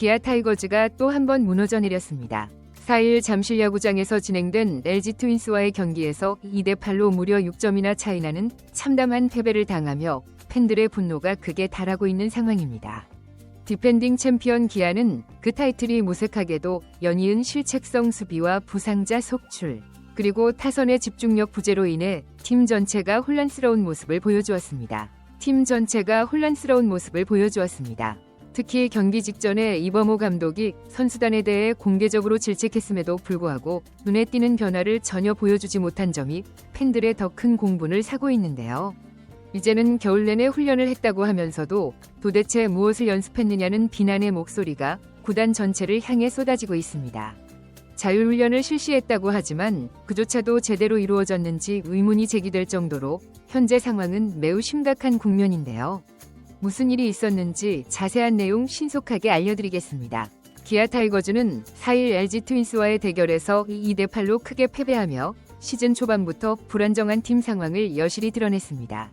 기아 타이거즈가 또 한 번 무너져 내렸습니다. 4일 잠실야구장에서 진행된 LG 트윈스와의 경기에서 2대8로 무려 6점이나 차이나는 참담한 패배를 당하며 팬들의 분노가 극에 달하고 있는 상황입니다. 디펜딩 챔피언 기아는 그 타이틀이 무색하게도 연이은 실책성 수비와 부상자 속출, 그리고 타선의 집중력 부재로 인해 팀 전체가 혼란스러운 모습을 보여주었습니다. 특히 경기 직전에 이범호 감독이 선수단에 대해 공개적으로 질책했음에도 불구하고 눈에 띄는 변화를 전혀 보여주지 못한 점이 팬들의 더 큰 공분을 사고 있는데요. 이제는 겨울 내내 훈련을 했다고 하면서도 도대체 무엇을 연습했느냐는 비난의 목소리가 구단 전체를 향해 쏟아지고 있습니다. 자율훈련을 실시했다고 하지만 그조차도 제대로 이루어졌는지 의문이 제기될 정도로 현재 상황은 매우 심각한 국면인데요. 무슨 일이 있었는지 자세한 내용 신속하게 알려드리겠습니다. 기아 타이거즈는 4일 LG 트윈스와의 대결에서 2대8로 크게 패배하며 시즌 초반부터 불안정한 팀 상황을 여실히 드러냈습니다.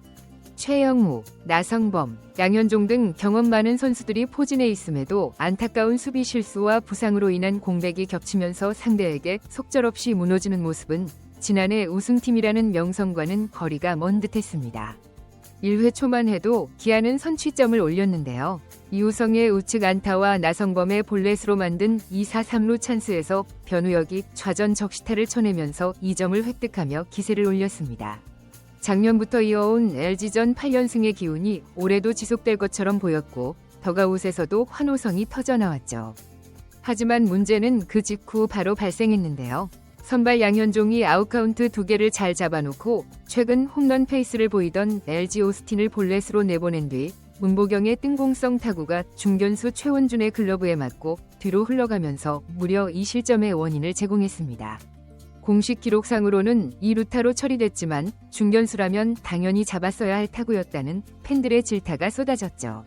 최영우, 나성범, 양현종 등 경험 많은 선수들이 포진해 있음에도 안타까운 수비 실수와 부상으로 인한 공백이 겹치면서 상대에게 속절없이 무너지는 모습은 지난해 우승팀이라는 명성과는 거리가 먼 듯했습니다. 1회 초만 해도 기아는 선취점을 올렸는데요. 이우성의 우측 안타와 나성범의 볼넷으로 만든 2-4-3루 찬스에서 변우혁이 좌전 적시타를 쳐내면서 2점을 획득하며 기세를 올렸습니다. 작년부터 이어온 LG전 8연승의 기운이 올해도 지속될 것처럼 보였고 더가웃에서도 환호성이 터져나왔죠. 하지만 문제는 그 직후 바로 발생했는데요. 선발 양현종이 아웃카운트 2개를 잘 잡아놓고 최근 홈런 페이스를 보이던 LG 오스틴을 볼넷으로 내보낸 뒤 문보경의 뜬공성 타구가 중견수 최원준의 글러브에 맞고 뒤로 흘러가면서 무려 2실점의 원인을 제공했습니다. 공식 기록상으로는 2루타로 처리됐지만 중견수라면 당연히 잡았어야 할 타구였다는 팬들의 질타가 쏟아졌죠.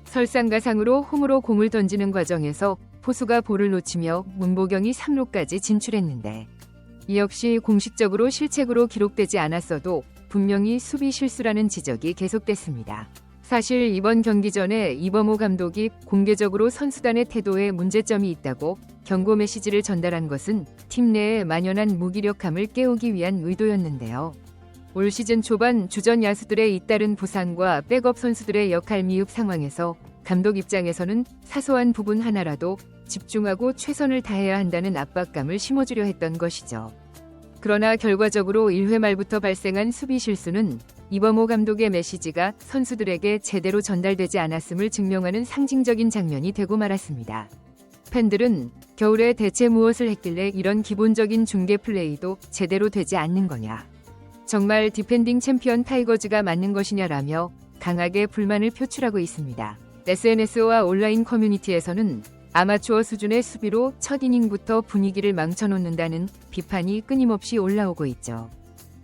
설상가상으로 홈으로 공을 던지는 과정에서 포수가 볼을 놓치며 문보경이 3루까지 진출했는데 이 역시 공식적으로 실책으로 기록되지 않았어도 분명히 수비 실수라는 지적이 계속됐습니다. 사실 이번 경기 전에 이범호 감독이 공개적으로 선수단의 태도에 문제점이 있다고 경고 메시지를 전달한 것은 팀 내에 만연한 무기력함을 깨우기 위한 의도였는데요. 올 시즌 초반 주전 야수들의 잇따른 부상과 백업 선수들의 역할 미흡 상황에서 감독 입장에서는 사소한 부분 하나라도 집중하고 최선을 다해야 한다는 압박감을 심어주려 했던 것이죠. 그러나 결과적으로 1회 말부터 발생한 수비 실수는 이범호 감독의 메시지가 선수들에게 제대로 전달되지 않았음을 증명하는 상징적인 장면이 되고 말았습니다. 팬들은 겨울에 대체 무엇을 했길래 이런 기본적인 중계 플레이도 제대로 되지 않는 거냐, 정말 디펜딩 챔피언 타이거즈가 맞는 것이냐라며 강하게 불만을 표출하고 있습니다. SNS와 온라인 커뮤니티에서는 아마추어 수준의 수비로 첫 이닝부터 분위기를 망쳐놓는다는 비판이 끊임없이 올라오고 있죠.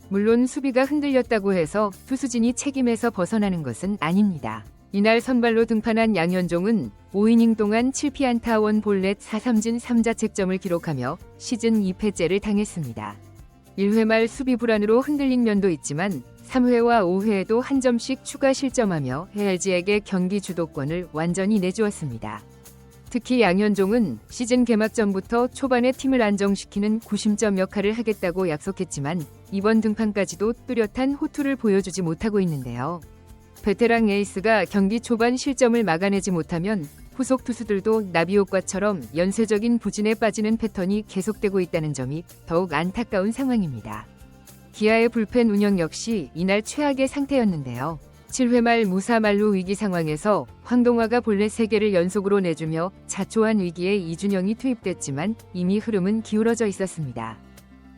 물론 수비가 흔들렸다고 해서 투수진이 책임에서 벗어나는 것은 아닙니다. 이날 선발로 등판한 양현종은 5이닝 동안 7피안타 1볼넷 4삼진 3자책점을 기록하며 시즌 2패째를 당했습니다. 1회 말 수비 불안으로 흔들린 면도 있지만 3회와 5회에도 한 점씩 추가 실점하며 LG에게 경기 주도권을 완전히 내주었습니다. 특히 양현종은 시즌 개막 전부터 초반에 팀을 안정시키는 구심점 역할을 하겠다고 약속했지만 이번 등판까지도 뚜렷한 호투를 보여주지 못하고 있는데요. 베테랑 에이스가 경기 초반 실점을 막아내지 못하면 후속 투수들도 나비 효과처럼 연쇄적인 부진에 빠지는 패턴이 계속되고 있다는 점이 더욱 안타까운 상황입니다. 기아의 불펜 운영 역시 이날 최악의 상태였는데요. 7회 말 무사 만루 위기 상황에서 황동화가 볼넷 3개를 연속으로 내주며 자초한 위기에 이준영이 투입됐지만 이미 흐름은 기울어져 있었습니다.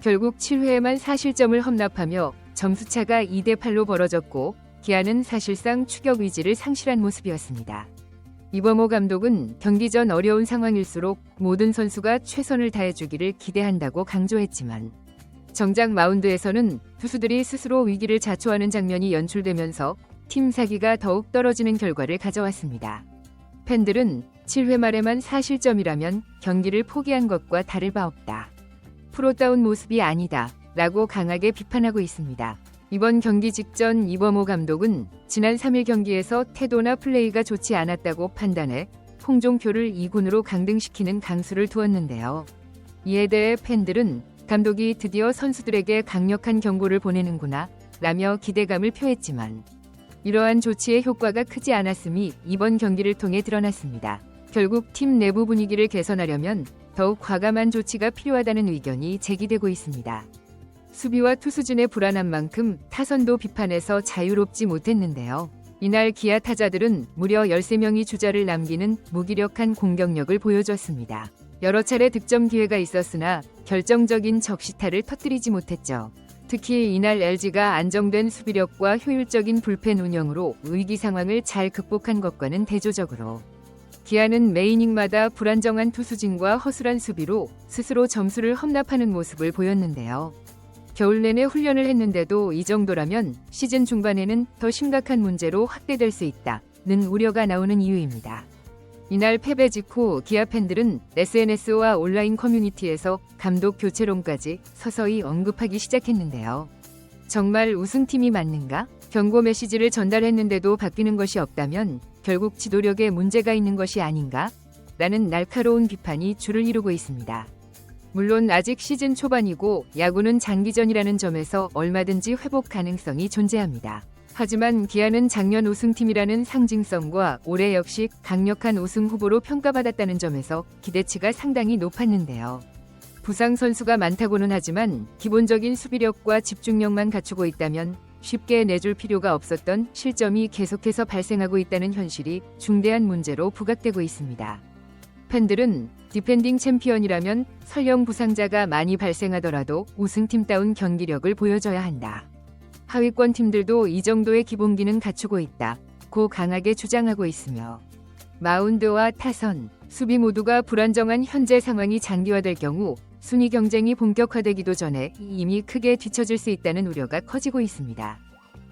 결국 7회에만 4실점을 험납하며 점수차가 2대8로 벌어졌고 기아는 사실상 추격 의지를 상실한 모습이었습니다. 이범호 감독은 경기 전 어려운 상황일수록 모든 선수가 최선을 다해주기를 기대한다고 강조했지만 정작 마운드에서는 투수들이 스스로 위기를 자초하는 장면이 연출되면서 팀 사기가 더욱 떨어지는 결과를 가져왔습니다. 팬들은 7회 말에만 4실점이라면 경기를 포기한 것과 다를 바 없다, 프로다운 모습이 아니다 라고 강하게 비판하고 있습니다. 이번 경기 직전 이범호 감독은 지난 3일 경기에서 태도나 플레이가 좋지 않았다고 판단해 홍종표를 2군으로 강등시키는 강수를 두었는데요. 이에 대해 팬들은 감독이 드디어 선수들에게 강력한 경고를 보내는구나 라며 기대감을 표했지만 이러한 조치의 효과가 크지 않았음이 이번 경기를 통해 드러났습니다. 결국 팀 내부 분위기를 개선하려면 더욱 과감한 조치가 필요하다는 의견이 제기되고 있습니다. 수비와 투수진의 불안한 만큼 타선도 비판에서 자유롭지 못했는데요. 이날 기아 타자들은 무려 13명이 주자를 남기는 무기력한 공격력을 보여줬습니다. 여러 차례 득점 기회가 있었으나 결정적인 적시타를 터뜨리지 못했죠. 특히 이날 LG가 안정된 수비력과 효율적인 불펜 운영으로 위기 상황을 잘 극복한 것과는 대조적으로 기아는 매 이닝마다 불안정한 투수진과 허술한 수비로 스스로 점수를 험납하는 모습을 보였는데요. 겨울 내내 훈련을 했는데도 이 정도라면 시즌 중반에는 더 심각한 문제로 확대될 수 있다는 우려가 나오는 이유입니다. 이날 패배 직후 기아 팬들은 SNS와 온라인 커뮤니티에서 감독 교체론까지 서서히 언급하기 시작했는데요. 정말 우승팀이 맞는가? 경고 메시지를 전달했는데도 바뀌는 것이 없다면 결국 지도력에 문제가 있는 것이 아닌가? 라는 날카로운 비판이 줄을 이루고 있습니다. 물론 아직 시즌 초반이고 야구는 장기전이라는 점에서 얼마든지 회복 가능성이 존재합니다. 하지만 기아는 작년 우승팀이라는 상징성과 올해 역시 강력한 우승 후보로 평가받았다는 점에서 기대치가 상당히 높았는데요. 부상 선수가 많다고는 하지만 기본적인 수비력과 집중력만 갖추고 있다면 쉽게 내줄 필요가 없었던 실점이 계속해서 발생하고 있다는 현실이 중대한 문제로 부각되고 있습니다. 팬들은 디펜딩 챔피언이라면 설령 부상자가 많이 발생하더라도 우승팀다운 경기력을 보여줘야 한다. 하위권 팀들도 이 정도의 기본기는 갖추고 있다고 강하게 주장하고 있으며 마운드와 타선, 수비 모두가 불안정한 현재 상황이 장기화될 경우 순위 경쟁이 본격화되기도 전에 이미 크게 뒤처질 수 있다는 우려가 커지고 있습니다.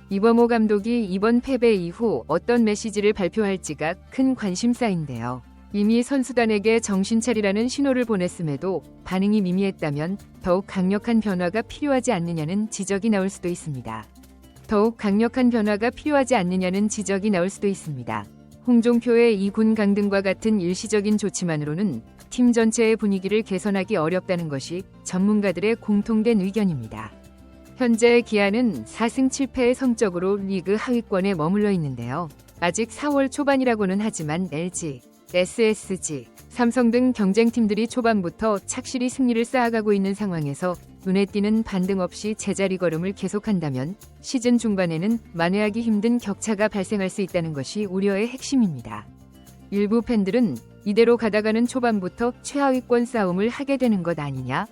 이범호 감독이 이번 패배 이후 어떤 메시지를 발표할지가 큰 관심사인데요. 이미 선수단에게 정신 차리라는 신호를 보냈음에도 반응이 미미했다면 더욱 강력한 변화가 필요하지 않느냐는 지적이 나올 수도 있습니다. 홍종표의 2군 강등과 같은 일시적인 조치만으로는 팀 전체의 분위기를 개선하기 어렵다는 것이 전문가들의 공통된 의견입니다. 현재 기아는 4승 7패의 성적으로 리그 하위권에 머물러 있는데요. 아직 4월 초반이라고는 하지만 LG, SSG, 삼성 등 경쟁팀들이 초반부터 착실히 승리를 쌓아가고 있는 상황에서 눈에 띄는 반등 없이 제자리 걸음을 계속한다면 시즌 중반에는 만회하기 힘든 격차가 발생할 수 있다는 것이 우려의 핵심입니다. 일부 팬들은 이대로 가다가는 초반부터 최하위권 싸움을 하게 되는 것 아니냐?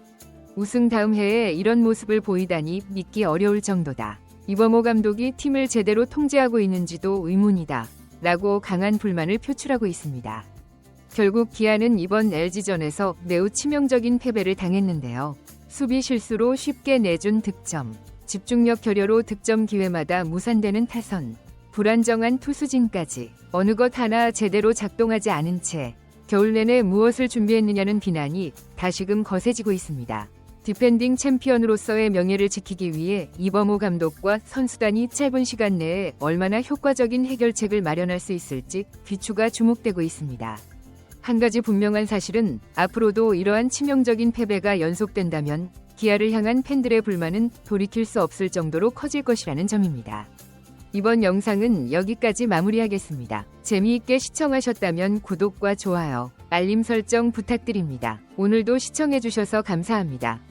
우승 다음 해에 이런 모습을 보이다니 믿기 어려울 정도다. 이범호 감독이 팀을 제대로 통제하고 있는지도 의문이다. 라고 강한 불만을 표출하고 있습니다. 결국 기아는 이번 LG전에서 매우 치명적인 패배를 당했는데요. 수비 실수로 쉽게 내준 득점, 집중력 결여로 득점 기회마다 무산되는 타선, 불안정한 투수진까지 어느 것 하나 제대로 작동하지 않은 채 겨울 내내 무엇을 준비했느냐는 비난이 다시금 거세지고 있습니다. 디펜딩 챔피언으로서의 명예를 지키기 위해 이범호 감독과 선수단이 짧은 시간 내에 얼마나 효과적인 해결책을 마련할 수 있을지 귀추가 주목되고 있습니다. 한 가지 분명한 사실은 앞으로도 이러한 치명적인 패배가 연속된다면 기아를 향한 팬들의 불만은 돌이킬 수 없을 정도로 커질 것이라는 점입니다. 이번 영상은 여기까지 마무리하겠습니다. 재미있게 시청하셨다면 구독과 좋아요, 알림 설정 부탁드립니다. 오늘도 시청해주셔서 감사합니다.